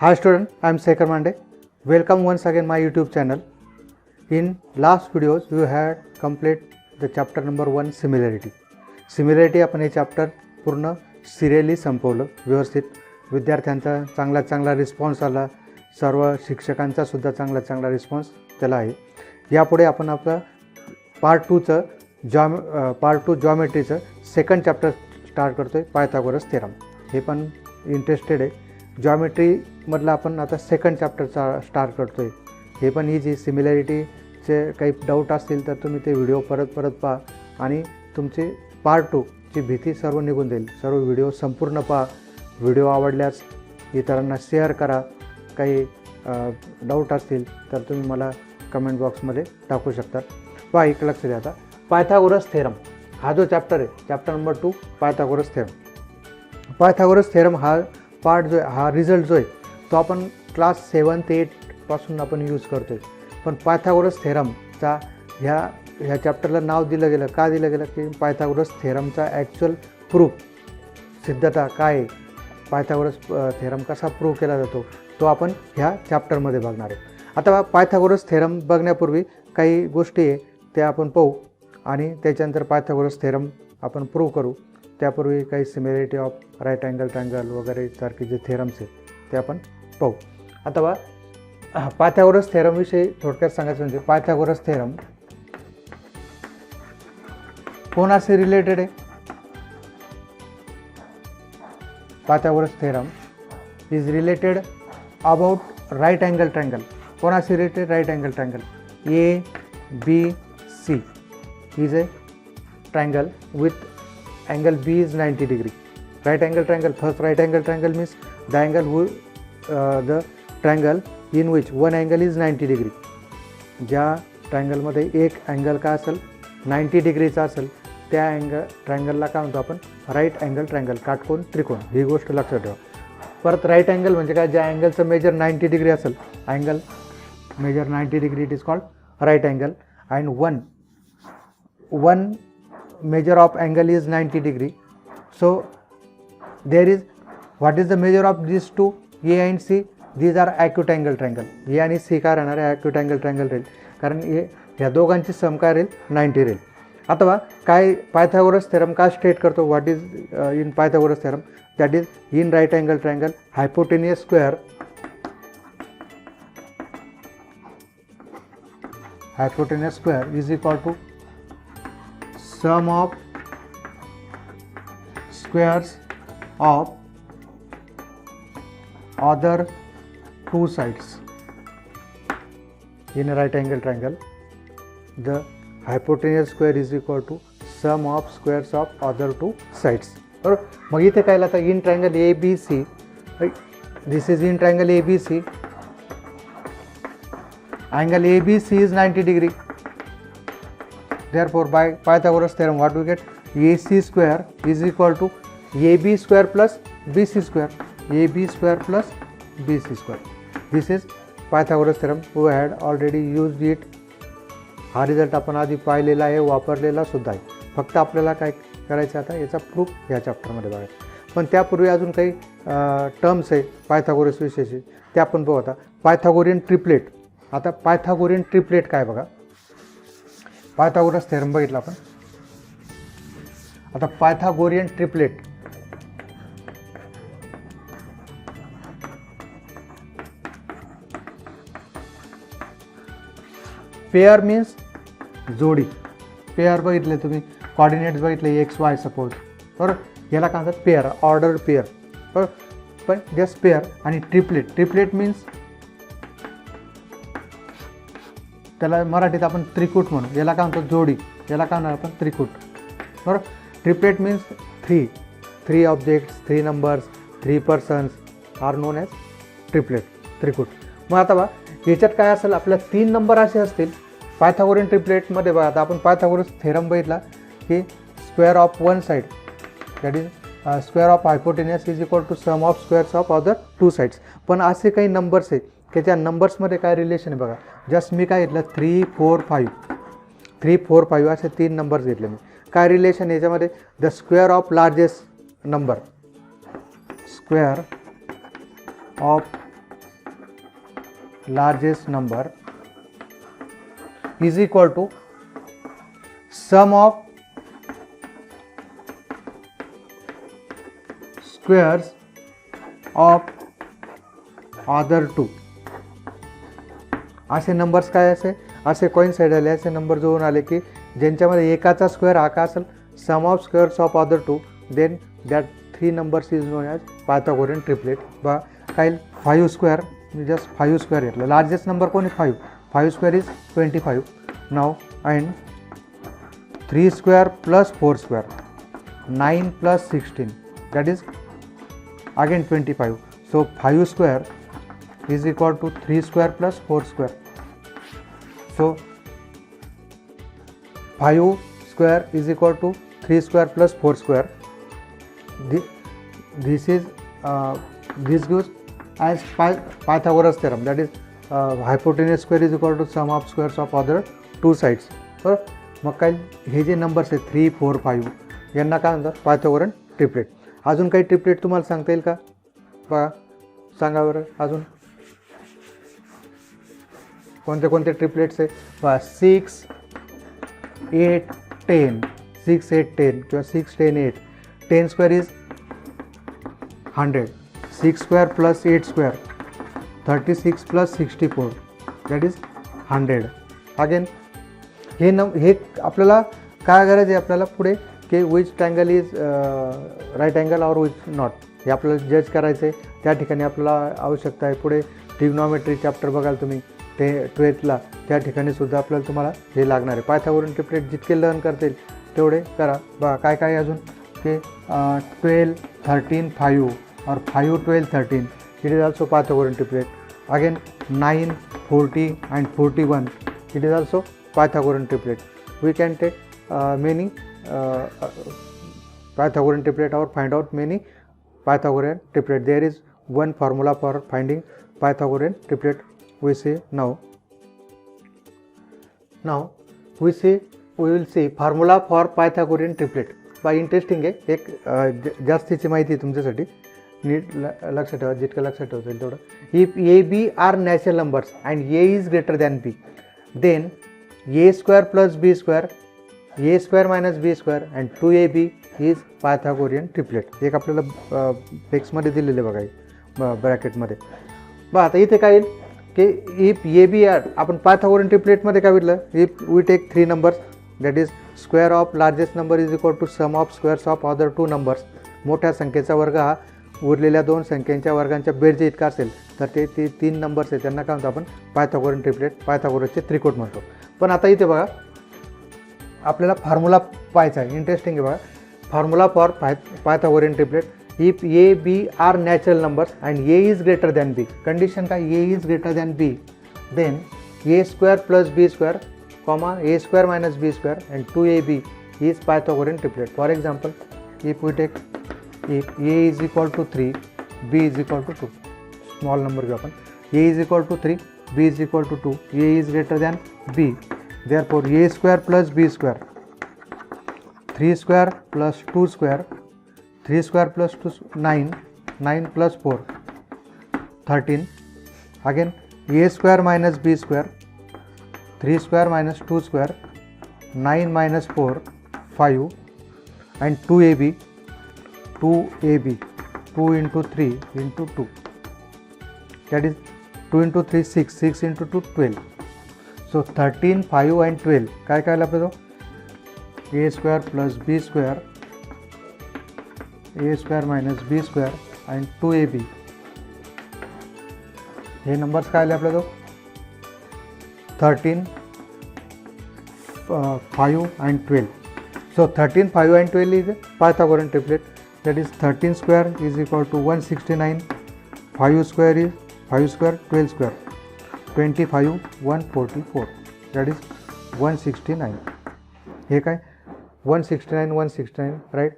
Hi student, I am Sekhar Mande. Welcome once again my YouTube channel. In last videos we had complete the chapter number 1 similarity. Similarity आपण हे chapter पूर्ण serially संपवलं व्यवस्थित. विद्यार्थ्यांचा चांगला response आला. सर्व शिक्षकांचा सुद्धा चांगला रिस्पॉन्स त्याला आहे. यापुढे आपण आपला पार्ट 2 जॉमेट्रीचं सेकंड चॅप्टर स्टार्ट करतोय, पायथागोरस थेरम. हे पण इंटरेस्टेड आहे जॉमेट्री मधला आपण आता सेकंड चॅप्टरचा स्टार्ट करतोय. हे पण इजी. सिमिलॅरिटीचे काही डाऊट असतील तर तुम्ही ते व्हिडिओ परत पहा आणि तुमची पार्ट 2 ची भीती सर्व निघून जाईल. सर्व व्हिडिओ संपूर्ण पहा. व्हिडिओ आवडल्यास इतरांना शेअर करा. काही डाऊट असतील तर तुम्ही मला कमेंट बॉक्समध्ये टाकू शकता. पहा, एक लक्ष द्या. आता पायथागोरस थेरम हा जो चॅप्टर आहे, chapter number 2 Pythagoras theorem. Pythagoras theorem हा पार्ट जो आहे, हा रिझल्ट जो आहे तो आपण क्लास 7 ते 8 पासून आपण यूज करतो आहे. पण पायथागोरस थेरमचा ह्या चॅप्टरला नाव दिलं गेलं का दिलं गेलं की पायथागोरस थेरमचा ॲक्च्युअल प्रूफ, सिद्धता काय आहे, पायथागोरस थेरम कसा प्रूव्ह केला जातो तो आपण ह्या चॅप्टरमध्ये बघणार आहे. आता पायथागोरस थेरम बघण्यापूर्वी काही गोष्टी आहे त्या आपण पाहू आणि त्याच्यानंतर पायथागोरस थेरम आपण प्रूव्ह करू. त्यापूर्वी काही similarity of right angle triangle वगैरे सारखे जे थेरम्स आहेत ते आपण पाहू. आता पायथागोरस थेरमविषयी थोडक्यात सांगायचं म्हणजे पायथागोरस थेरम कोणाशी रिलेटेड आहे? Pythagoras theorem is related about right angle triangle. कोणाशी related? Right angle triangle. ABC is a triangle with angle B is 90 degree. Right angle triangle. First, right angle triangle means the angle the triangle in which one angle is 90 degree. ज्या ट्रायंगलमध्ये एक angle काय असेल 90 डिग्रीचा असेल त्या ट्रायंगलला काय म्हणतो आपण? राईट अँगल ट्रायंगल, काटकोन त्रिकोण. ही गोष्ट लक्षात ठेवा. परत राईट अँगल म्हणजे काय? ज्या अँगलचं मेजर 90 डिग्री असेल, angle measure 90 degree, it is called right angle. And one measure of angle is 90 degree. So there is, what is the measure of these two, A and C? These are acute angle triangle. A आणि C काय राहणार आहे? acute angle triangle राहील, कारण ह्या दोघांची सम काय राहील? 90 राहील. अथवा काय पायथागोरस थेरम काय स्टेट करतो? What is in Pythagoras theorem? That is in right angle triangle hypotenuse square is equal to sum of squares of other two sides. In a right angle triangle, the hypotenuse square is equal to sum of squares of other two sides. बरोबर. मग इथे काय आता in triangle ABC, this is in triangle ABC, angle ABC is 90 degree. Therefore, by Pythagoras theorem, what we get? AC square is equal to AB square plus BC square. AB square plus BC square. This is Pythagoras theorem. We had already used it. हा result आपण आधी पाहिलेला आहे, वापरलेला सुद्धा आहे. फक्त आपल्याला काय करायचं आता याचा प्रूफ ह्या चॅप्टरमध्ये बघायचा. पण त्यापूर्वी अजून काही टर्म्स आहे पायथागोरस विषयीचे ते आपण पाहू. आता पायथागोरियन ट्रिपलेट. आता पायथागोरियन ट्रिपलेट काय बघा. पायथागोरस थेरम बघितला आपण. आता पायथागोरियन ट्रिपलेट. पेअर मीन्स जोडी. पेअर बघितले तुम्ही, कॉर्डिनेट्स बघितले XY सपोज, बरोबर. याला काय म्हणतात? पेअर, ऑर्डर पेअर, बरोबर. पण जस्ट पेअर. आणि ट्रिपलेट मीन्स त्याला मराठीत आपण त्रिकूट म्हणू. याला काय म्हणतो? जोडी. याला काय म्हणणार आपण? त्रिकूट, बरोबर. Triplet means three objects, 3 numbers, 3 persons are known as triplet, त्रिकूट. मग आता बघा याच्यात काय असेल? आपल्या 3 नंबर असे असतील पायथागोरियन ट्रिपलेटमध्ये. बघा आता आपण पायथागोरस थेरम बघितला की square of one side, that is square of hypotenuse is equal to sum of squares of other 2 sides. पण असे काही नंबर्स आहेत की त्या नंबर्समध्ये काय रिलेशन आहे बघा. जस्ट मी काय घेतलं? 3, 4, 5 असे 3 नंबर्स घेतले मी. काय रिलेशन याच्यामध्ये? The square of largest number, square of largest number is equal to sum of squares of other two. असे नंबर्स काय असे कोइन्साइड आले, असे नंबर जुळून आले की ज्यांच्यामध्ये एकाचा स्क्वेअर हा काय असेल, sum of squares of other two, then that 3 numbers is known as Pythagorean triplet. बा काय 5 स्क्वेअर, मी जस्ट 5 स्क्वेअर घेतलं. लार्जेस्ट नंबर कोण आहे 5 square is 25. Now and 3 square plus 4 square 9 plus 16 that is again 25. So 5 square is equal to 3 square plus 4 square. So 5 square is equal to 3 square plus 4 square. This gives as Pythagoras theorem, that is hypotenuse square is equal to sum of squares of other two sides. तर मग काय हे जे numbers आहेत 3, 4, 5 यांना काय म्हणतात Pythagorean triplet. अजून काही ट्रिपलेट तुम्हाला सांगता येईल का? बघा सांगा बरं अजून कोणते कोणते ट्रिपलेट्स आहे. 6, 8, 10, 6, 8, 10 किंवा 6, 10, 8. 10 square is 100. 6 square plus 8 square 36 plus 64 that is 100. Again हे आपल्याला काय गरज आहे आपल्याला पुढे की which triangle is right angle और विच नॉट हे आपल्याला जज करायचं आहे. त्या ठिकाणी आपल्याला आवश्यकता आहे. पुढे ट्रिग्नॉमेट्री चॅप्टर बघाल तुम्ही ते 12th त्या ठिकाणी सुद्धा आपल्याला तुम्हाला हे लागणार आहे. पायथागोरियन ट्रिपलेट जितके लर्न करता येईल तेवढे करा. बघा काय काय अजून की 12, 13, 5 और 5, 12, 13 it is also Pythagorean triplet. Again 9, 40 and 41 it is also Pythagorean triplet. We can take many Pythagorean triplet or find out many Pythagorean triplet. There is one formula for finding Pythagorean triplet. We see now we will see formula for Pythagorean triplet. By interesting आहे एक जास्तीची माहिती तुमच्यासाठी नीट लक्षात ठेवा, जितकं लक्षात ठेवता येईल तेवढं. If A B are natural numbers and A is greater than B, then A square plus B square, A square minus B square and 2ab is Pythagorean triplet. एक आपल्याला टेक्स्टमध्ये दिलेले बघा ब्रॅकेटमध्ये. बघा आता इथे काय येईल की इफ ए बी आर आपण पायथागोरियन ट्रिपलेटमध्ये काय म्हटलं, if we take 3 numbers that is square of largest number is equal to sum of squares of other 2 numbers. मोठ्या संख्येचा वर्ग हा उरलेल्या 2 संख्यांच्या वर्गांच्या बेरजे इतका असेल तर ते 3 numbers आहेत त्यांना काय म्हणतो आपण पायथागोरियन ट्रिपलेट, पायथागोरसचे त्रिकोट म्हणतो. पण आता इथे बघा आपल्याला फॉर्म्युला पाहायचा आहे. इंटरेस्टिंग आहे बघा formula for Pythagorean triplet. If A B are natural numbers and A is greater than B, condition काय A is greater than B, then A square plus B square comma A square minus B square and 2ab is Pythagorean triplet. For example if we take if a is equal to 3, b is equal to 2, small number घेऊ आपण. a is equal to 3, b is equal to 2, a is greater than b, therefore a square plus b square, 3 square plus 2 square, 3 square plus 2 9, 9 plus 4 13. Again a square minus b square, 3 square minus 2 square, 9 minus 4 5 and 2ab 2 into 3 into 2 that is 2 into 3 6, 6 into 2 12. So 13, 5 and 12 काय काय आलं आपलं तो a square plus b square, a square minus b square and 2ab. हे numbers काय आले आपलं तो 13, 5 and 12. So 13, 5 and 12 is a Pythagorean triplet. That is 13 square is equal to 169, 5 square is 5 square 12 square 25 144 that is 169. हे काय 169 169 right,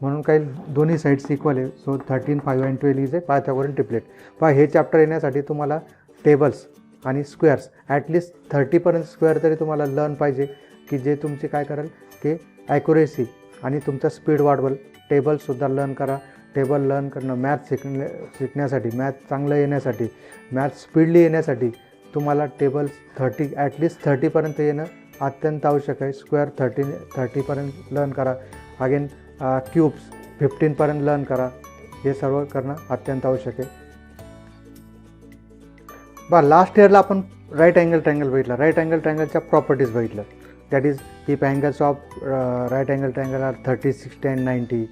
म्हणून काय दोन्ही साईड्स इक्वल आहे. So 13, 5 and 12 is a Pythagorean triplet. पहा हे चॅप्टर येण्यासाठी तुम्हाला टेबल्स आणि स्क्वेअर्स ॲटलिस्ट 30पर्यंत स्क्वेअर तरी तुम्हाला लर्न पाहिजे की जे तुमचे काय कराल की ॲक्युरेसी आणि तुमचा स्पीड वाढवल. टेबल्ससुद्धा लर्न करा, टेबल लर्न करणं, मॅथ शिकण्यासाठी, मॅथ चांगलं येण्यासाठी, मॅथ स्पीडली येण्यासाठी तुम्हाला टेबल्स 30 ॲटलिस्ट 30पर्यंत येणं अत्यंत आवश्यक आहे. स्क्वेअर 30पर्यंत लर्न करा. अगेन क्यूब्स 15पर्यंत लर्न करा. हे सर्व करणं अत्यंत आवश्यक आहे. लास्ट इयरला आपण राईट अँगल ट्रायंगल बघितलं. राईट अँगल ट्रायंगलच्या प्रॉपर्टीज बघितलं. That is if angles of right angle triangle are 30, 60 and 90.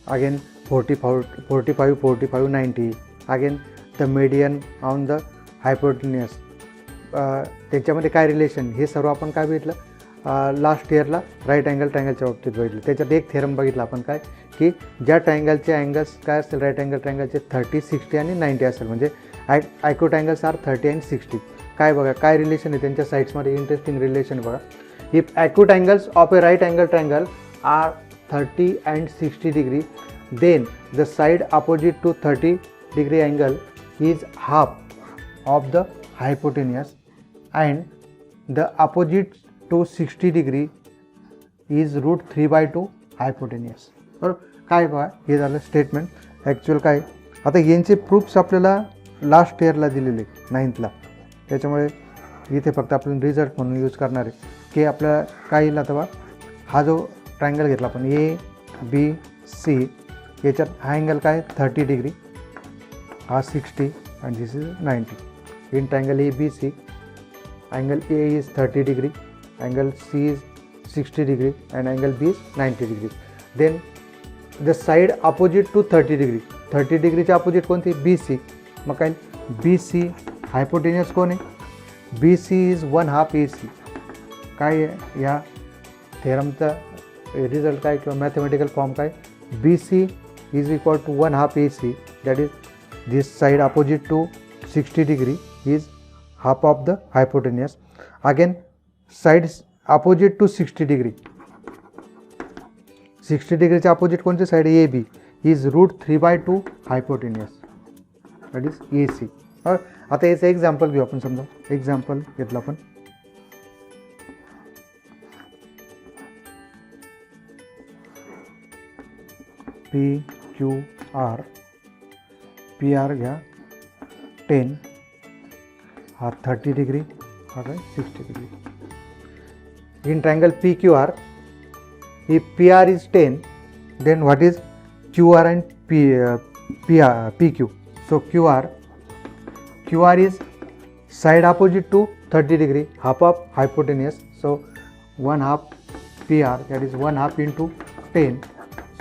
Again 45, 90. Again the median on the hypotenuse. त्याच्यामध्ये काय रिलेशन, हे सर्व आपण काय बघितलं लास्ट इयरला राईट अँगल ट्रायंगलच्या बाबतीत बघितलं. त्याच्यात एक थेरम बघितला आपण काय, की ज्या ट्रायंगलचे अँगल्स काय असतील राईट अँगल ट्रायंगलचे 30, 60 आणि 90 असेल, म्हणजे ॲक्यूट अँगल्स आर 30 अँड 60. काय बघा काय रिलेशन आहे त्यांच्या साईड्समध्ये, इंटरेस्टिंग रिलेशन बघा. If acute angles of a right angle triangle are 30 and 60 degree, then the side opposite to 30 degree angle is half of the hypotenuse and the opposite to 60 degree is root 3/2 hypotenuse. बरोबर. काय बघा हे झालं statement. Actual काय, आता यांचे proofs आपल्याला last इयरला दिलेले 9thला, त्याच्यामुळे इथे फक्त आपण रिझल्ट म्हणून यूज करणार आहे. की आपल्याला काय येईल आता बघा, हा जो ट्रायंगल घेतला आपण ABC, याच्यात हा अँगल काय 30 डिग्री, हा 60 आणि this is 90. In triangle ABC angle A is 30 degree, angle C is 60 degree and angle B is 90 degree. Then the side opposite to 30 degree, 30 डिग्रीच्या अपोजिट कोणती, BC. मग काय BC हायपोटेन्युअस कोण आहे, BC इज 1/2 AC. काय या थेरमचा रिझल्ट काय किंवा मॅथमॅटिकल फॉर्म काय, BC is equal to 1/2 AC, that is this side opposite to 60 degree is half of the hypotenuse. Again sides opposite to 60 degree, 60 degree च्या opposite कोणती side, AB is root 3/2 hypotenuse, that is AC. आता याचं example घेऊ आपण. समजा example घेतलं आपण, PQR, PR घ्या 10, हा 30 डिग्री, हा काय 60 degree. In triangle PQR, if PR is 10, then what is QR and PQ? So QR is side opposite to 30 degree, half of hypotenuse, so 1/2 PR, that is 1/2 into 10,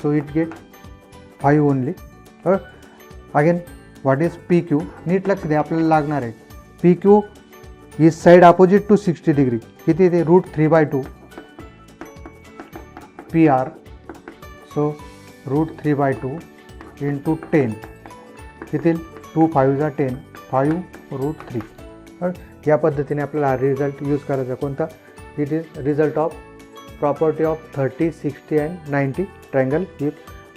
so it get 5 only. Again what is PQ, नीट लक्ष द्या आपल्याला लागणार आहे. PQ is side opposite to 60 degree, किती ते root 3/2 PR, so root 3/2 into 10, किती 2 5 जा 10, 5 रूट 3. या पद्धतीने आपल्याला हा रिझल्ट यूज करायचा. कोणता, it is result of property of 30, 60 and 90 triangle. If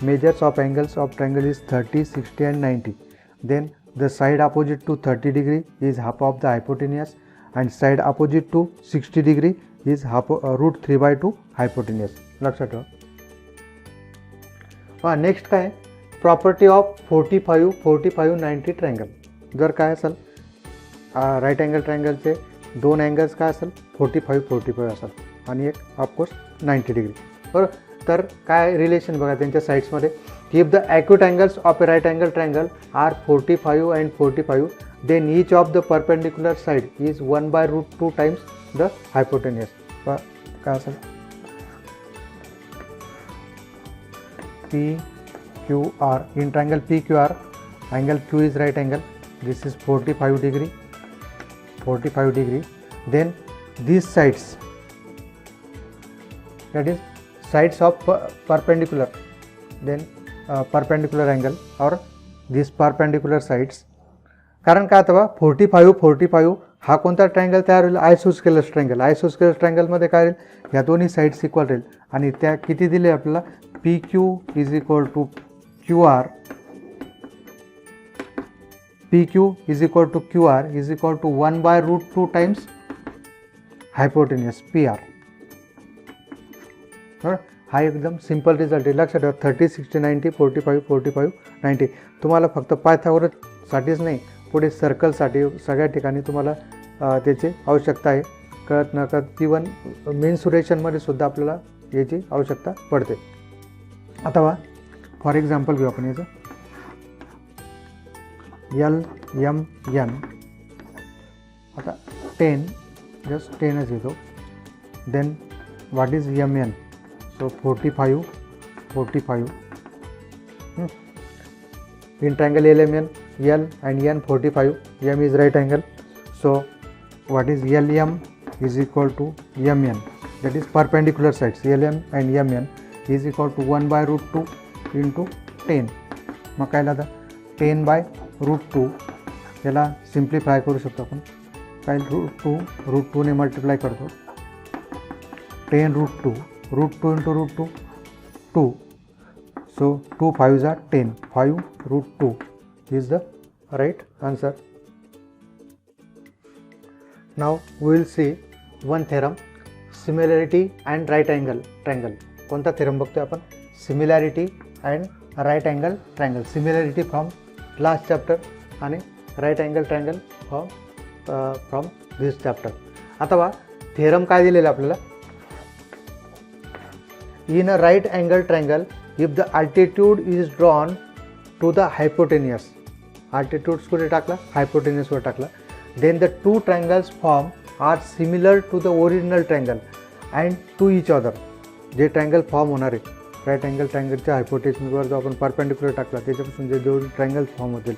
measures of angles of triangle is 30, 60 and 90, then the side opposite to 30 degree is half of the hypotenuse and side opposite to 60 degree is root 3/2 hypotenuse. लक्षात ठेवा. Next काय, property of 45, 45, 90 triangle. जर काय असेल right angle ट्रायंगलचे दोन angles काय असेल 45, 45 असेल आणि एक ऑफकोर्स 90 डिग्री. बरोबर. तर काय रिलेशन बघा त्यांच्या साईड्समध्ये, if the acute angles of a right angle triangle are 45 and 45, then each of the perpendicular side is 1/√2 times the hypotenuse. काय असेल PQR, in triangle PQR angle Q is right angle, this is 45 degree, 45 degree. Then these sides, that is sides of perpendicular, then perpendicular angle or these perpendicular sides. कारण काय आता 45, 45 हा कोणता triangle तयार होईल, आयसोस्केलस triangle. आयसोस्केलस ट्रायंगलमध्ये काय राहील, या दोन्ही साईड्स इक्वल राहील आणि त्या किती दिले आपल्याला, PQ is equal to QR, PQ is equal to QR is equal to 1/√2 times hypotenuse PR. हा एकदम सिंपल रिझल्ट आहे. लक्षात ठेवा 30 60 90 45 45 90. तुम्हाला फक्त पायथागोरससाठीच नाही, पुढे सर्कलसाठी सगळ्या ठिकाणी तुम्हाला त्याची आवश्यकता आहे. कळत न कळत इवन मेन्सुरेशनमध्ये सुद्धा आपल्याला याची आवश्यकता पडते. आता फॉर एक्झाम्पल घेऊ आपण याचं LMN. आता 10 जस्ट 10च घेतो. Then what is MN? So 45 45. In triangle LMN, L and N 45, M is right angle. So what is LM is equal to MN, that is perpendicular sides. LM and MN is equal to 1 by root 2 into 10. मग काय लागतं 10 by root 2. याला simplify करू शकतो आपण. काय route 2 ने multiply करतो. 10 root 2 into root 2 2. So 2 5s are 10. 5 root 2 is the right answer. Now we will see one theorem, similarity and right angle triangle. कोणता theorem बघतोय आपण? Similarity and right angle triangle. Similarity from last chapter आणि right angle triangle from this chapter. आता बघा theorem काय दिलेलं आपल्याला? In a right angle triangle, if the altitude is drawn to the hypotenuse, altitude कुठे टाकला? hypotenuse वर टाकला. Then the two triangles form are similar to the original triangle and to each other. जे triangle form होणार आहे right angle ट्रायंगलच्या हायपोटेन्यूसवर जो आपण perpendicular टाकला त्याच्यापासून जे दोन ट्रायंगल्स फॉर्म होतील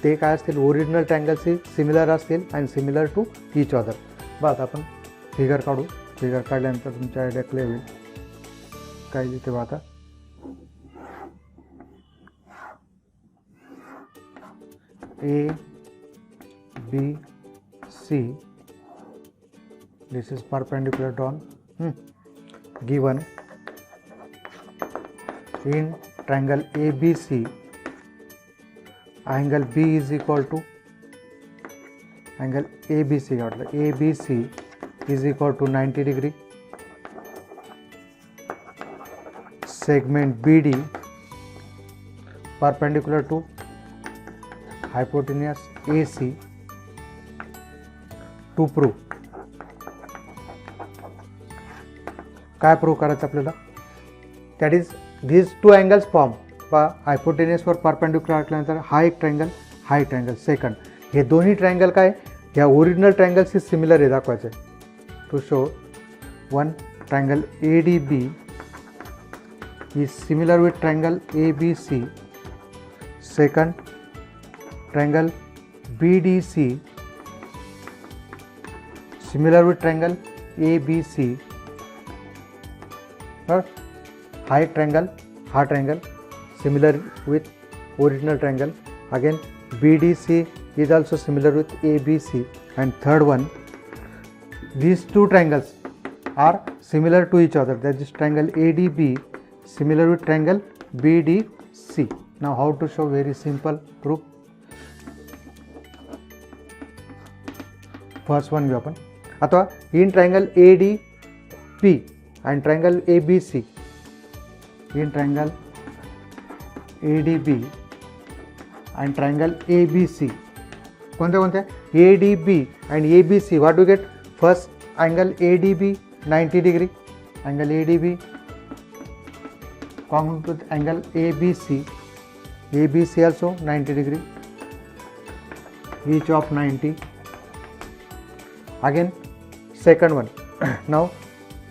ते काय असतील? ओरिजिनल ट्रायंगलशी सिमिलर असतील and similar to each other. बघा आपण फिगर काढू. फिगर काढल्यानंतर तुमच्या आयडिया क्लिअर होईल. काय लिहिते बघा आता A, B, C. This is perpendicular drawn. Given in triangle ABC, angle B is equal to angle ABC. ABC is equal to 90 degree. Segment BD perpendicular to hypotenuse AC. To prove काय prove करायचं आपल्याला? That is these two angles form हायपोटेनियसवर perpendicular असल्यानंतर हा एक triangle, हा एक triangle. Second हे दोन्ही ट्रायंगल काय ह्या ओरिजिनल ट्रायंगलशी सिमिलर आहे दाखवायचं. To show one triangle ADB is similar with triangle ABC. Second triangle BDC similar with triangle ABC. हा एक ट्रायंगल, हा triangle similar with original triangle. Again BDC is also similar with ABC. And third one, these two triangles are similar to each other. That is triangle ADB similar with triangle BDC. Now how to show? Very simple proof. First one घेऊ आपण. आता in triangle ADP and triangle ABC, in triangle ADB and triangle ABC, कोणते कोणते? ADB and ABC, what do you get? First angle ADB 90 degree, angle ADB common to angle ABC, ABC also 90 degree, each of 90. Again second one. Now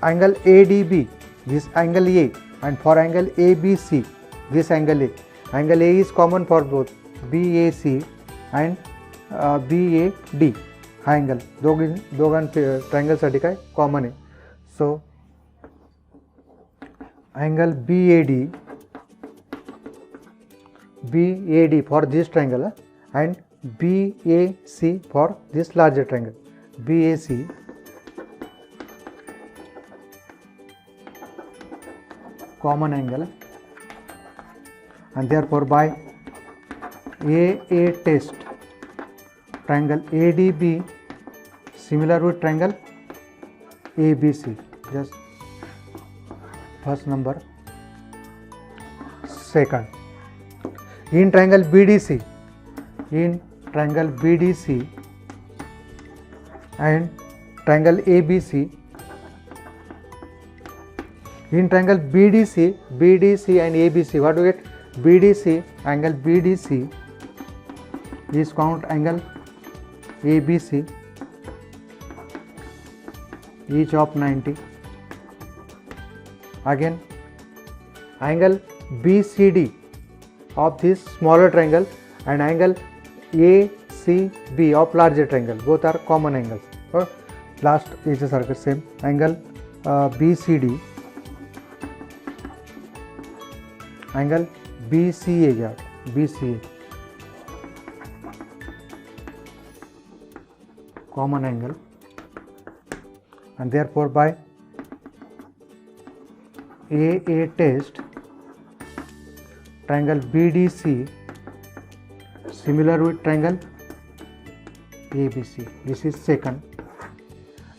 angle ADB, this angle A, and for angle ABC, this angle A. Angle A is common for both BAC and BAD. हा angle दोघां ट्रायंगलसाठी काय common आहे. So angle BAD for this triangle and BAC for this larger triangle. BAC common angle, and therefore by AA test triangle ADB similar with triangle ABC. Just first number second. In triangle BDC and triangle ABC, in triangle BDC and ABC, what do you get? BDC, angle BDC is count angle ABC, each of 90. Again, angle BCD of this smaller triangle and angle ACB of larger triangle, both are common angles. Or last is a circle same angle BCD, angle BCA, yeah, BCA, common angle, and therefore by AA test, triangle BDC similar with triangle ABC. This is second.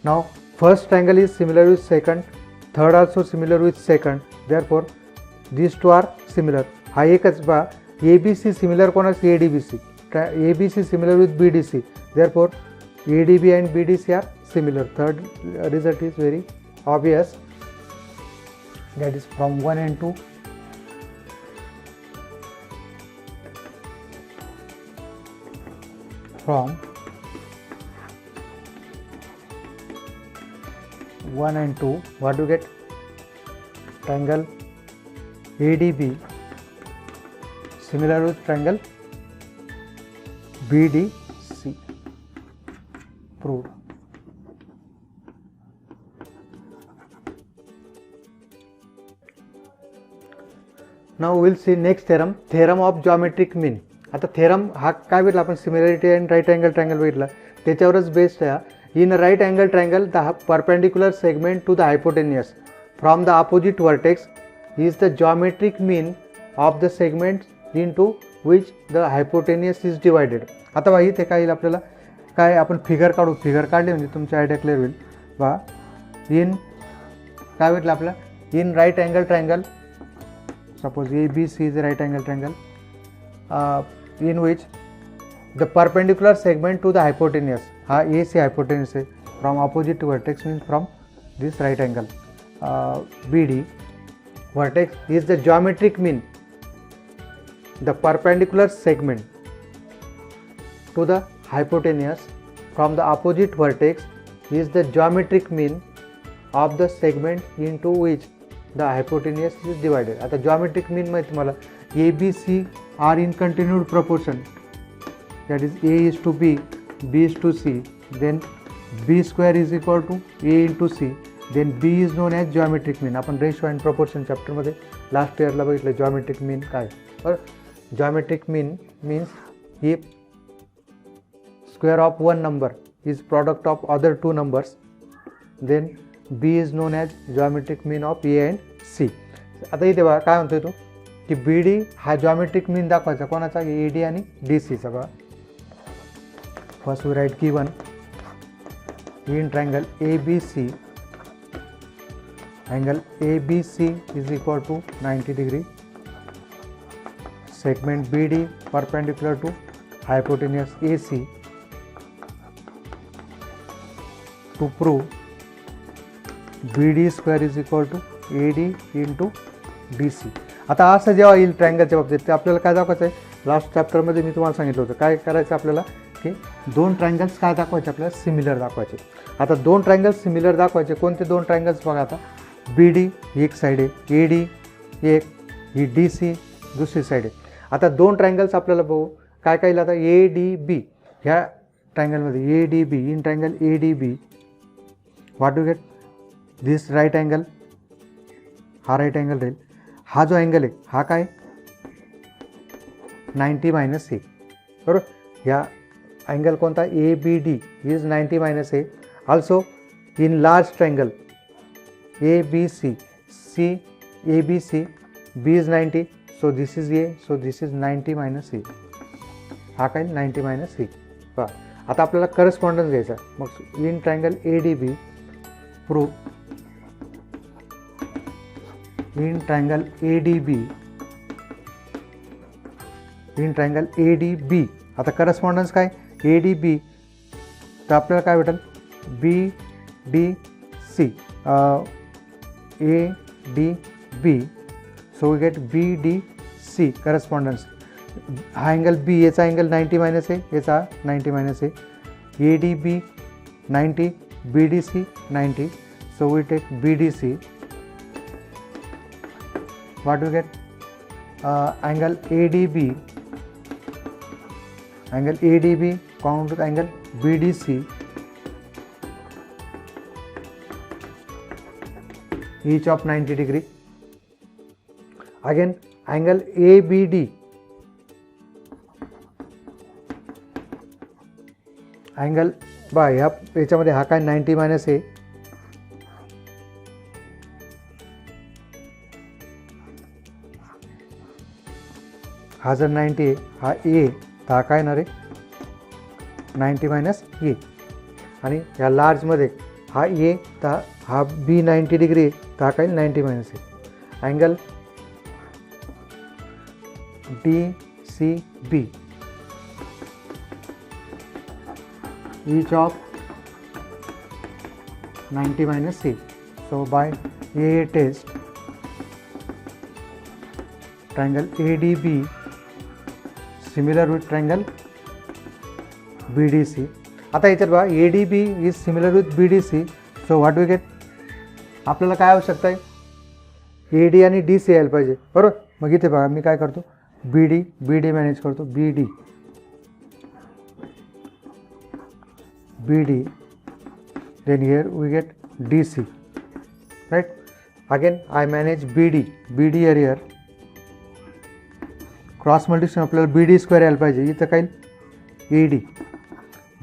Now first triangle is similar with second, third also similar with second, therefore these two are similar. हा एकच बा ABC similar कोणास ADBC, ABC similar with BDC, therefore ADB and BDC are similar. Third result is very obvious, that is from 1 and 2. From 1 and 2, what do you get? Triangle ADB similar with triangle BDC. Proved. Now we will see next theorem, theorem of geometric mean. आता theorem हा काय भेटला आपण similarity and right angle triangle भेटला त्याच्यावरच based आहे. In right angle triangle the perpendicular segment to the hypotenuse from the opposite vertex is the geometric mean of the segment in to which the hypotenuse is divided. आता बघा इथे काय येईल आपल्याला, काय आपण फिगर काढू, फिगर काढले म्हणजे तुमची आयडिया क्लिअर होईल. बघा इन काय भेटलं आपल्याला, in right angle triangle, suppose ABC is right angle triangle in which the perpendicular segment to the hypotenuse, हा A से hypotenuse है, from opposite vertex means from this right angle BD vertex is the geometric mean, the perpendicular segment to the hypotenuse from the opposite vertex is the geometric mean of the segment into which the hypotenuse is divided. आता geometric mean मध्ये तुम्हाला ABC are in continued proportion, that is A is to B, B is to C, then B square is equal to A into C, then B is known as geometric mean. आपण ratio and proportion चॅप्टरमध्ये last इयरला बघितलं geometric mean काय. तर geometric mean means if square of one number is product of other two numbers, then B is known as geometric mean of A and C. आता इथे बघा काय म्हणतोय तो की BD हा जॉमेट्रिक मीन दाखवायचा कोणाचा, AD आणि DCचा. बघा first we write given in triangle ABC, angle ABC is equal to 90 degree, segment BD perpendicular to hypotenuse AC. To prove BD square is equal to AD into DC. आता असं जेव्हा येईल ट्रायंगलच्या बाबतीत ते आपल्याला काय दाखवायचं आहे, लास्ट चॅप्टरमध्ये मी तुम्हाला सांगितलं होतं काय करायचं आपल्याला की दोन ट्रायंगल्स काय दाखवायचे आपल्याला, सिमिलर दाखवायचे. आता दोन ट्रायंगल्स सिमिलर दाखवायचे, कोणते दोन ट्रायंगल्स बघा. आता BD एक साईड आहे, AD एक, ही DC दुसरी साईड आहे. आता दोन ट्रायंगल्स आपल्याला बघू काय काय. आता ADB ह्या ट्रायंगलमध्ये ADB, in triangle ADB what do get, this right angle, हा राईट अँगल राहील. हा जो अँगल आहे हा काय 90 मायनस ए, बरोबर. ह्या अँगल कोणता ABD is 90 minus A. Also in large triangle ABC, ABC, B is 90, so this is A, so this is 90 minus A. हा काय 90 मायनस ए. बघा आता आपल्याला करस्पॉन्डन्स घ्यायचा. मग in triangle ADB prove in triangle ADB आता correspondence काय ADB तर आपल्याला काय भेटेल BDC ADB so we get BDC correspondence हा अँगल B याचा अँगल 90 मायनस आहे याचा 90 मायनस आहे ADB 90 BDC 90 so we take BDC what we get angle ADB count with angle BDC each of 90 degree again angle ABD angle बा याच्यामध्ये हा काय 90 minus आहे हा जर 90 आहे हा ए तर हा काय येणार आहे 90 मायनस ए आणि या लार्जमध्ये हा ए तर हा बी 90 डिग्री आहे तर हा काय 90 मायनस आहे angle DCB each of 90 minus C. So by AA test triangle ADB similar with triangle BDC. आता याच्यात बघा ADB is similar with BDC. So what we get आपल्याला काय आवश्यकता आहे AD आणि DC यायला पाहिजे बरोबर मग इथे बघा मी काय करतो BD मॅनेज करतो BD then here we get DC right again I manage BD here cross multiplication आपल्याला BD स्क्वेअर यायला पाहिजे इथं काय AD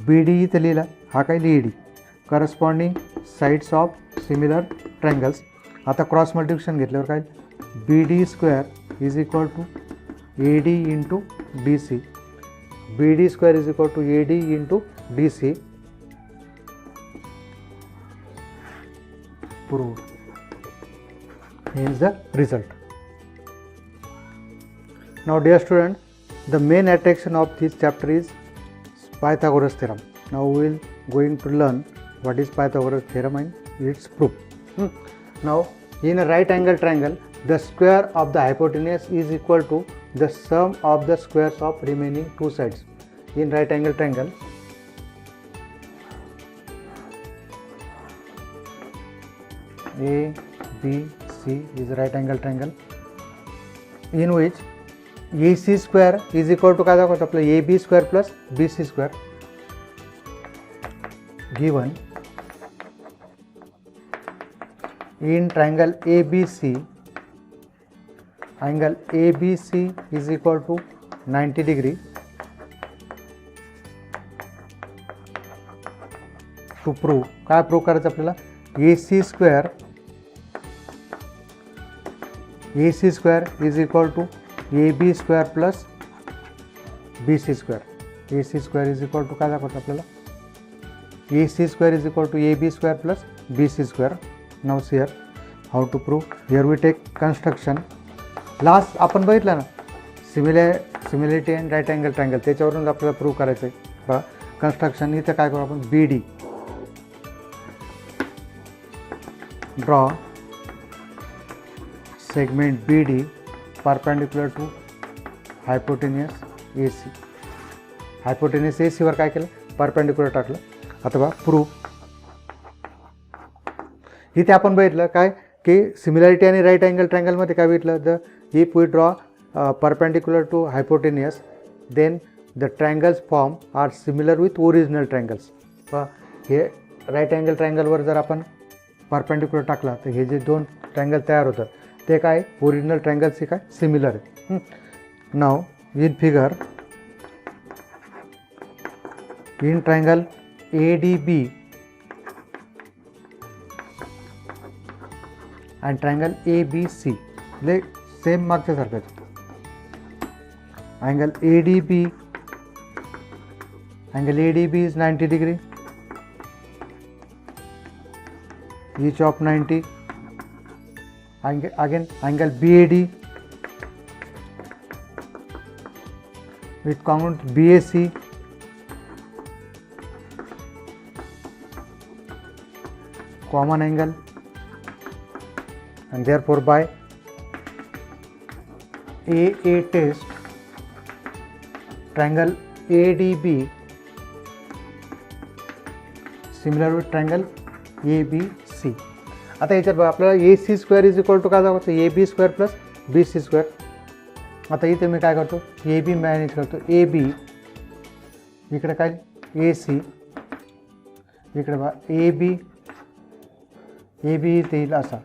BD इथं लिहिला हा काय AD corresponding sides of similar triangles आता क्रॉस मल्टिप्लिकेशन घेतल्यावर काय BD square is equal to AD into DC BD square is equal to AD into DC proved. Here is the result. Now dear student, the main attraction of this chapter is Pythagoras theorem. Now we will going to learn what is Pythagoras theorem and its proof. Now in a right angle triangle, the square of the hypotenuse is equal to the sum of the squares of remaining two sides. In right angle triangle, ABC is a right angle triangle in which AC square is equal to काय दाखवतो आपलं AB square plus BC square given in triangle ABC angle ABC is equal to 90 degree to prove काय prove करायचं आपल्याला AC square is equal to AB square plus BC square. AC square is equal to काय दाखवतो आपल्याला AC square is equal to AB square plus BC square. Now see here how to prove. Here we take construction. Last आपण बघितलं ना similarity and right angle triangle त्याच्यावरून आपल्याला prove करायचं आहे बघा कन्स्ट्रक्शन इथं काय करू आपण BD draw segment BD perpendicular to hypotenuse AC. hypotenuse AC वर काय केलं परपेंडिक्युलर टाकलं अथवा प्रूफ इथे आपण बघितलं काय की सिमिलॅरिटी आणि राईट अँगल ट्रायंगलमध्ये काय बघितलं if we draw perpendicular to hypotenuse then the triangles form are similar with original triangles हे राईट अँगल ट्रायंगलवर जर आपण परपेंडिक्युलर टाकला तर हे जे दोन ट्रायंगल तयार होतात ते काय ओरिजिनल ट्रायंगलचे काय सिमिलर आहे नाव in figure in triangle ADB and triangle ABC ले सेम मागच्या सारखंच angle ADB is 90 degree each of 90 again angle BAD with congruent BAC common angle, and therefore by AA test triangle ADB similar with triangle ABC. आता याच्यात बघा आपल्याला AC square is equal to काय दाखवतो AB square plus BC square. आता इथे मी काय करतो AB मॅनेज करतो AB इकडे काय AC इकडे बघा AB इथे येईल असा.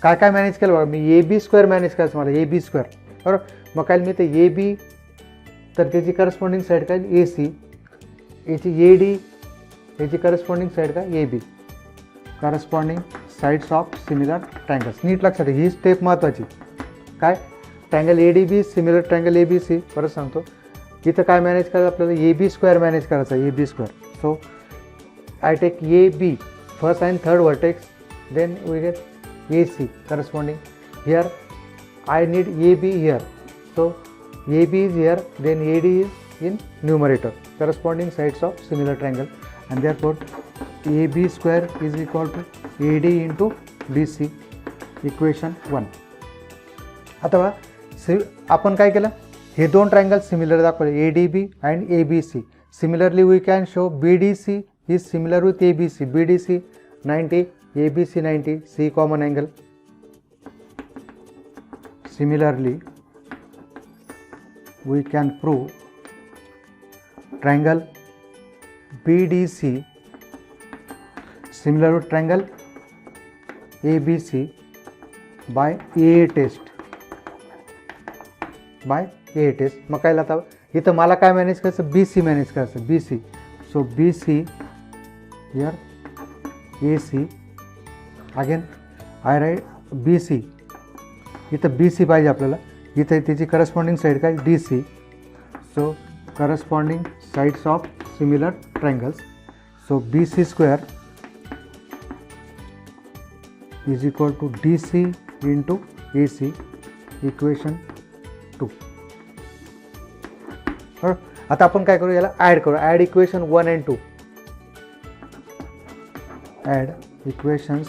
काय काय मॅनेज केलं बघा मी AB स्क्वेअर मॅनेज करायचं मला AB स्क्वेअर बरोबर. मग काय मी ते AB तर त्याची करस्पॉन्डिंग साईड काय AC याची AD याची करस्पॉन्डिंग साईड काय AB corresponding sides of similar triangles. नीट लक्षात ही स्टेप महत्त्वाची. काय triangle ADB similar triangle ABC परत सांगतो इथं काय मॅनेज करायचं आपल्याला AB स्क्वेअर मॅनेज करायचा AB square. So I take AB first and third vertex then we get AC corresponding here. I need AB here, so AB is here, then AD is in numerator corresponding sides of similar triangle, and therefore AB square is equal to AD into BC equation 1. आता आपण काय केलं हे दोन triangle similar दाखवले ADB and ABC. Similarly we can show BDC is similar with ABC, BDC 90, ABC 90, C common angle. Similarly, we can prove triangle BDC similar to triangle ABC by AA test. By AA test. मग काय आता इथं मला काय manage करायचं BC manage करायचं BC. So BC here AC. Again I write BC इथं BC पाहिजे आपल्याला इथं त्याची करस्पॉन्डिंग साईड काय DC. So corresponding sides of similar triangles. So BC square is equal to DC into AC equation 2. आता आपण काय करू याला ॲड करू. Add equation 1 and 2. Add equations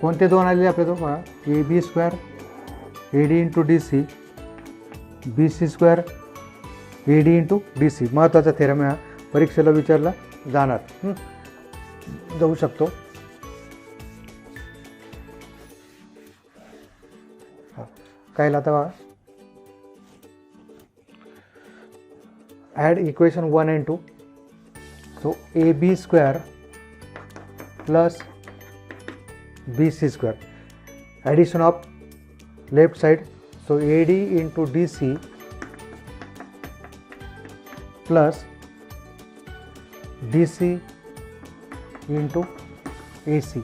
कोणते दोन आलेले आपले तो बघा AB square AD into DC BC square AD into DC. महत्त्वाचा थेरम हा परीक्षेला विचारला जाणार जाऊ शकतो. काय आता बघा add equation 1 and 2. So AB square plus BC square addition of left side. So AD into DC plus DC into AC.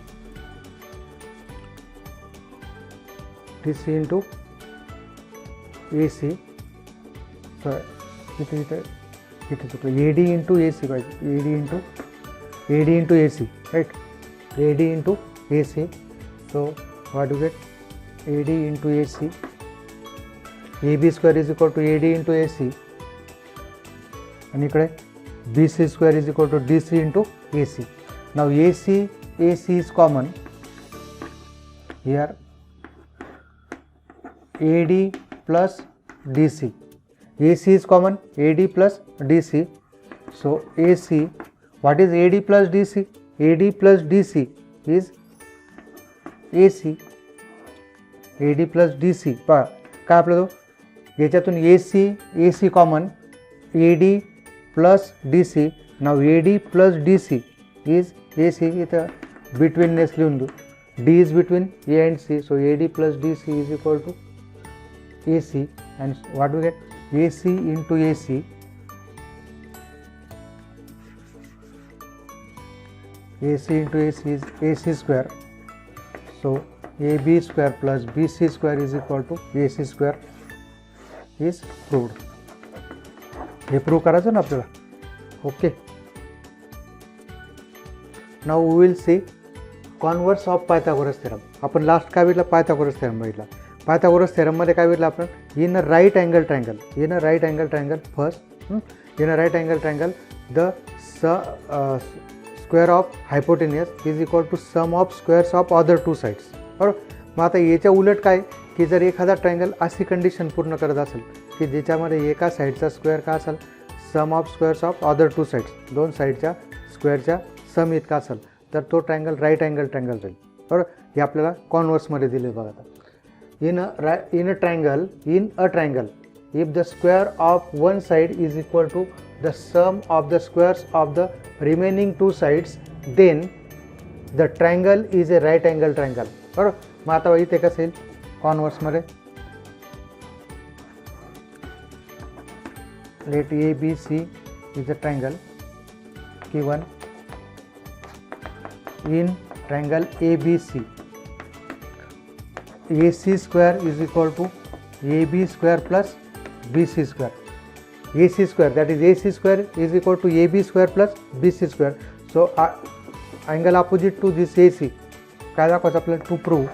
DC into AC. So it AD into AC right? AD into AC right? AD into AC. So what you get AD into AC. AB square is equal to AD into AC. And इकडे BC square is equal to DC into AC. Now AC is common. Here AD plus DC. AC is common. AD plus DC. So AC. What is AD plus DC? AD plus DC is AC. AD plus DC पहा काय आपलं तो याच्यातून AC common AD plus DC. Now AD plus DC is AC. इथं betweenness लिहून देऊ. D is between A and C. So AD plus DC is equal to AC. And what we get AC into AC. AC into AC is AC square. So AB square plus BC square is equal to AC square is proved. हे prove करायचं ना आपल्याला. Okay now we will see converse of Pythagoras theorem. आपण last काय बघितलं, Pythagoras theorem बघितला. Pythagoras थेरममध्ये काय बघितलं आपण, in a right angle triangle first, in a right angle triangle the square of hypotenuse is equal to sum of squares of other two sides. बरोबर. मग आता याच्या उलट काय की जर एखादा ट्रायंगल अशी कंडिशन पूर्ण करत असेल की ज्याच्यामध्ये एका साईडचा स्क्वेअर का असेल sum of squares of other two sides, दोन साईडच्या स्क्वेअरच्या सम इतका असेल तर तो ट्रायंगल राईट अँगल ट्रायंगल राहील. बरोबर. हे आपल्याला कॉन्व्हर्समध्ये दिले बघा. आता in a triangle if the square of one side is equal to the sum of the squares of the remaining two sides then the triangle is a right angle triangle. बरोबर. मग आता इथे कसं येईल कॉन्व्हर्समध्ये, let ABC is a triangle given in triangle ABC AC square is equal to AB square plus BC square. AC square, that is AC square is equal to AB square plus BC square. So angle opposite to this AC काय दाखवायचं आपल्याला, to prove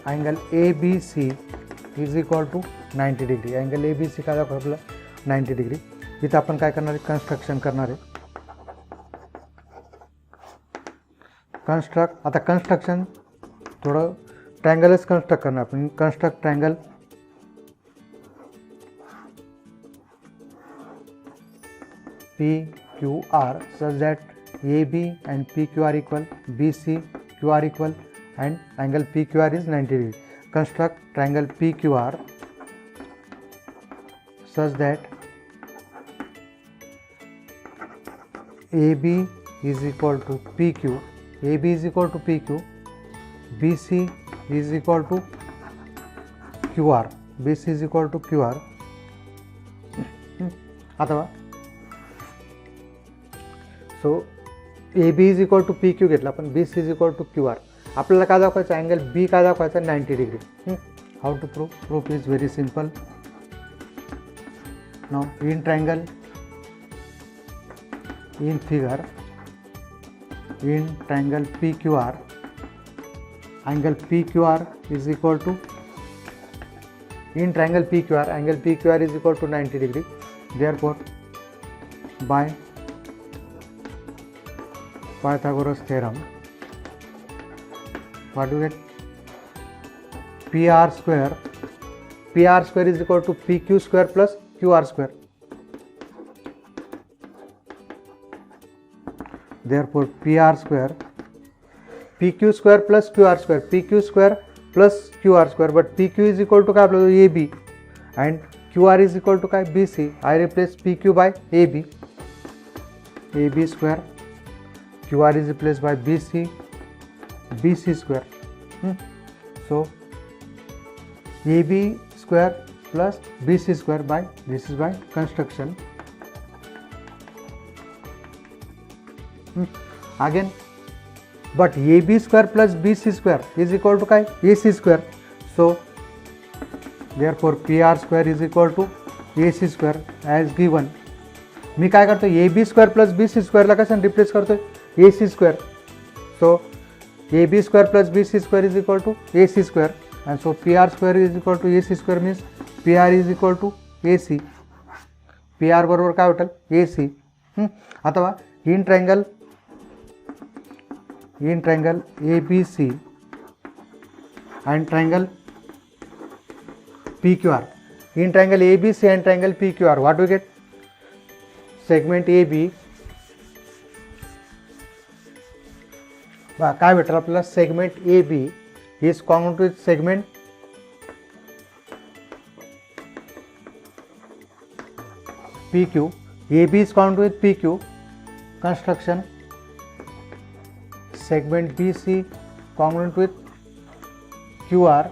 angle ABC is equal to 90 degree. angle ABC काय दाखवायचं आपल्याला 90 degree. इथं आपण काय करणार आहे, कन्स्ट्रक्शन करणार आहे. आता कन्स्ट्रक्शन थोडं ट्रायंगलच कन्स्ट्रक्ट करणार आपण. Construct triangle PQR such that AB and PQ are equal, BC Q are equal and angle PQR is 90 degree. Construct triangle PQR such that AB is equal to PQ, AB is equal to PQ, BC is equal to QR, BC is equal to QR. अथवा so AB is equal to PQ घेतला पण BC is equal to QR. आपल्याला काय दाखवायचं, angle B काय दाखवायचा 90 degree. How to proof, proof is very simple. Now in triangle, in figure, in triangle PQR, angle PQR is equal to, in triangle PQR, angle PQR is equal to 90 degree. Therefore, by Pythagoras theorem, what do you get? PR square is equal to PQ square plus QR square. Therefore, PR square, PQ square plus QR square, PQ square plus QR square, but PQ is equal to काय AB and QR is equal to काय BC. I replace PQ by AB. AB square, QR is replaced by BC, BC square. So AB square plus BC square by, this is by construction. Again, but AB square plus BC square is equal to काय AC square. So therefore PR square is equal to AC square as given. मी काय करतो, AB square plus BC square ला कशाने replace करतो, AC square. So AB square plus BC square is equal to AC square, and so PR square is equal to AC square means PR is equal to AC. PR बरोबर काय होईल AC. अथवा in triangle ABC and triangle PQR. In triangle ABC and triangle PQR, what do we get? Segment AB काय भेटेल आपल्याला, segment AB is congruent with segment PQ. AB is congruent with PQ. Construction, segment BC congruent with QR.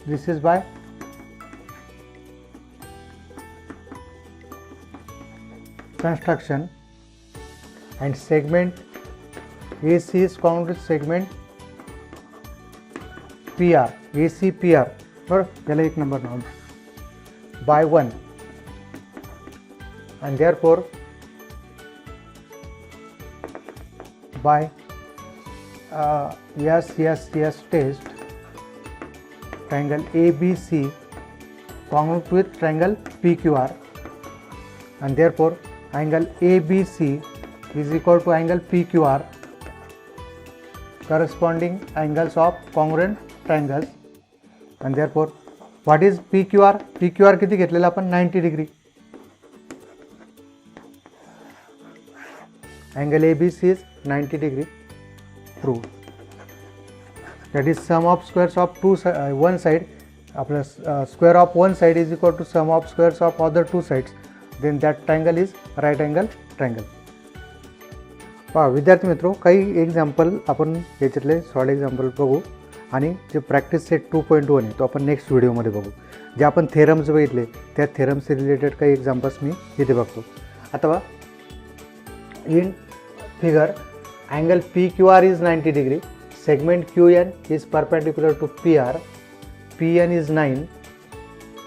This is by construction, and segment AC is congruent with segment PR, AC PR. और याला एक number नाम by 1, and therefore by SSS test, triangle ABC congruent with triangle PQR, and therefore angle ABC is equal to angle PQR, corresponding angles of congruent triangles, and therefore what is PQR? PQR किती घेतलेला आपण 90 degree. Angle ABC is 90 degree. Proved. That is sum of squares of one side. Square of one side is equal to sum of squares of other two sides. Then that triangle is right angle triangle. पहा विद्यार्थी मित्रों, काही example आपण याच्यातले solid example बघू आणि जे practice set 2.1 आहे तो आपण नेक्स्ट व्हिडिओमध्ये बघू. जे आपण थेरम्स बघितले त्या थेरम्स रिलेटेड काही एक्झाम्पल्स मी इथे बघतो. आता in figure, angle PQR is 90 degree, segment QN is perpendicular to PR, PN is 9,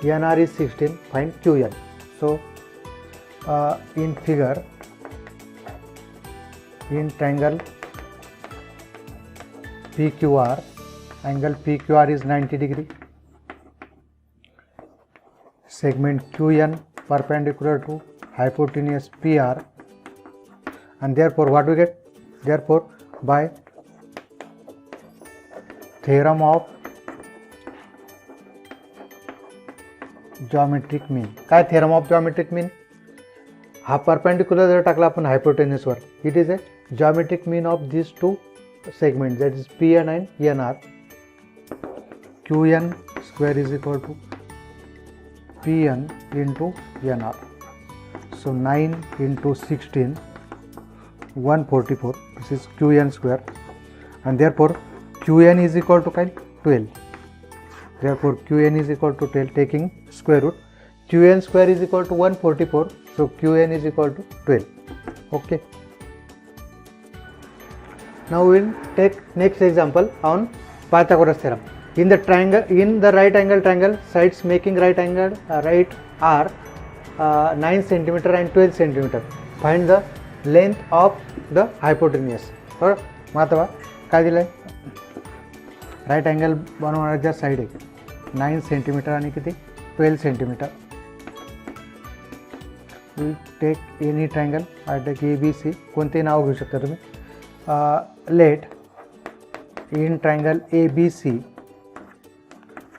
NR is 16, find QN. So in figure, in triangle PQR, angle PQR is 90 degree, segment QN perpendicular to hypotenuse PR, and therefore what we get? Therefore by theorem of geometric mean. काय theorem of geometric mean? हा perpendicular जर टाकला आपण hypotenuse वर, it is a geometric mean of these two segments, that is PN and NR. QN square is equal to PN into NR. So 9 into 16, 144. This is QN square, and therefore QN is equal to 12. Therefore QN is equal to 12, taking square root. QN square is equal to 144, so QN is equal to 12. Okay. Now we will take next example on Pythagoras theorem. In the right angle triangle, sides making right angle right are 9 cm and 12 cm. Find the length of the hypotenuse. और मातवा काय दिलं आहे, right angle बनवण्याच्या side आहे 9 centimetre आणि किती 12 centimetre. We take any triangle, I take ABC, कोणतेही नाव घेऊ शकता तुम्ही. Let in triangle ABC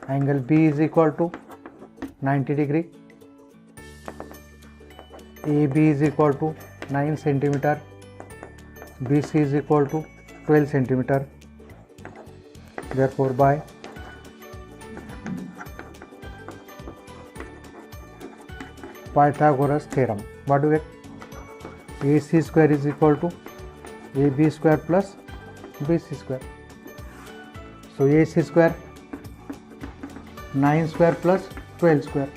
angle B is equal to 90 degree, AB is equal to 9 centimeter, BC is equal to 12 centimeter. Therefore by Pythagoras theorem, what do we get? AC square is equal to AB square plus BC square. So AC square 9 square plus 12 square,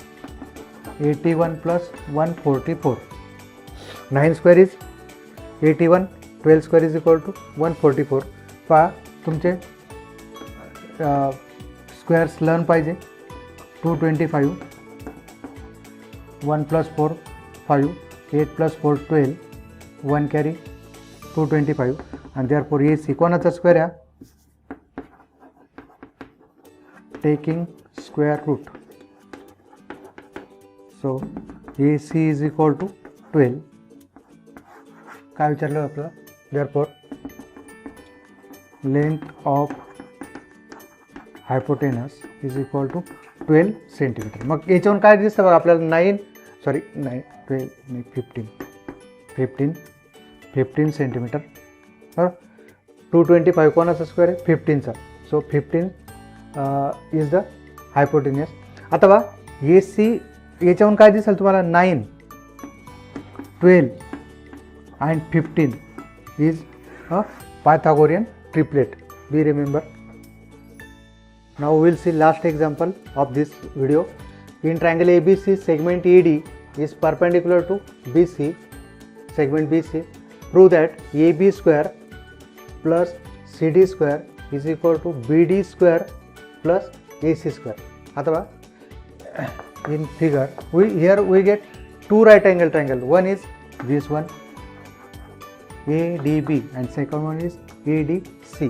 81 plus 144. 9 square is 81, 12 square is equal to 144. पहा तुमचे squares learn पाहिजे. 225, 1 plus 4 5, 8 plus 4 12, 1 carry 225, and therefore AC कोणाचा square आहे, taking square root. So AC is equal to 12. काय विचारलं आपलं? Therefore length of hypotenuse is equal to 12 centimeter. मग याच्यावरून काय दिसतं बघा आपल्याला 15 सेंटीमीटर. बरोबर. 225 कोणाचा स्क्वेअर आहे 15चा. So 15 is the hypotenuse. आता बघा AC याच्यावरून काय दिसेल तुम्हाला 9, 12 and 15 is a Pythagorean triplet. We remember. Now we will see last example of this video. In triangle ABC, segment ED is perpendicular to BC, segment BC. Prove that AB square plus CD square is equal to BD square plus AC square. अथवा in figure here we get two right angle triangle. One is this one ADB and second one is ADC.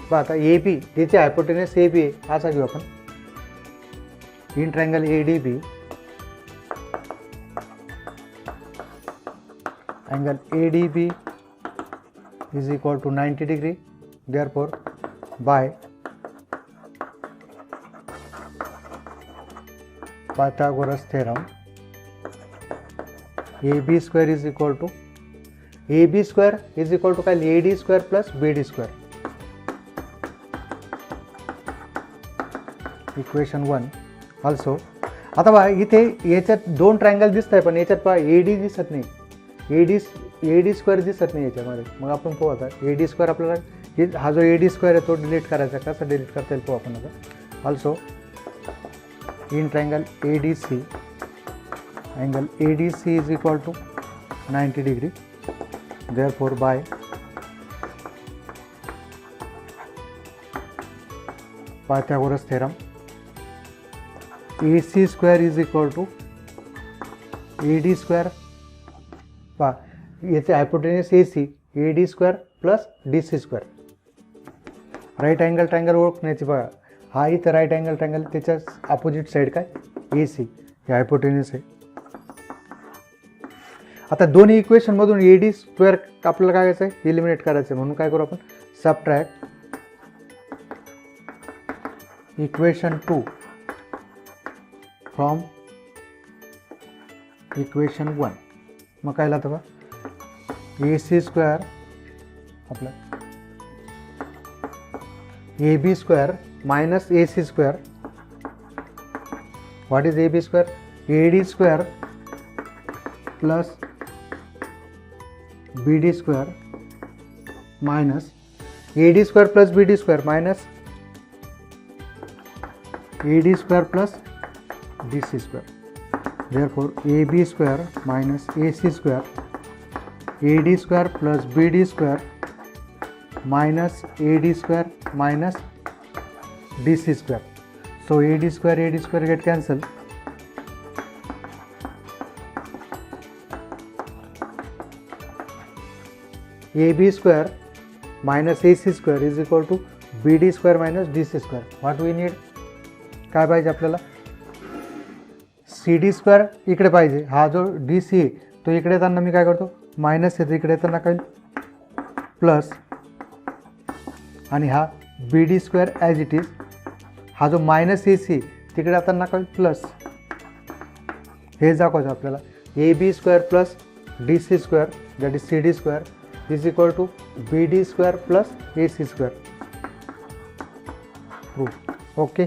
पहा आता AB ज्याची hypotenuse AB आहे असा घेऊ आपण. In triangle ADB angle ADB is equal to 90 degree. Therefore by Pythagoras theorem AB square is equal to काय AD square plus BD square. Equation 1 also. आता पहा इथे याच्यात दोन ट्रायंगल दिसत आहे पण याच्यात पहा AD दिसत नाही, AD स्क्वेअर दिसत नाही याच्यामध्ये. मग आपण पाहू आता AD स्क्वेअर आपल्याला हा जो AD स्क्वेअर आहे तो डिलीट करायचा. कसा डिलीट करता येईल पाहू आपण आता. Also in triangle ADC angle ADC is equal to 90 degree. Therefore by Pythagoras theorem AC square is equal to AD square. पहा याचे hypotenuse AC AD square plus DC square. Right angle triangle ओळखण्याची बघा. हा इथं right angle triangle त्याच्या opposite side काय AC हे hypotenuse आहे. आता दोन्ही इक्वेशनमधून AD स्क्वेअर आपल्याला काय करायचं आहे इलिमिनेट करायचं आहे. म्हणून काय करू आपण सबट्रॅक्ट इक्वेशन 2 फ्रॉम इक्वेशन 1. मग काय लागतं बा AC स्क्वेअर आपलं AB square minus AC square. What is AB square AD square plus BD square minus AD square plus BD square minus AD square plus DC square. Therefore AB square minus AC square, AD square plus BD square minus AD square minus DC square. So AD square get cancelled. AB square minus AC square is equal to BD square minus DC square. What we need? काय पाहिजे आपल्याला CD square इकडे पाहिजे. हा जो DC आहे तो इकडे येताना मी काय करतो मायनस येतो, इकडे येताना काय प्लस, आणि हा BD square as it is. हा जो मायनस AC तिकडे येताना काय प्लस. हे दाखवायचं आपल्याला AB square plus DC square that is CD square is equal to BD square plus AC square. Proof. Okay.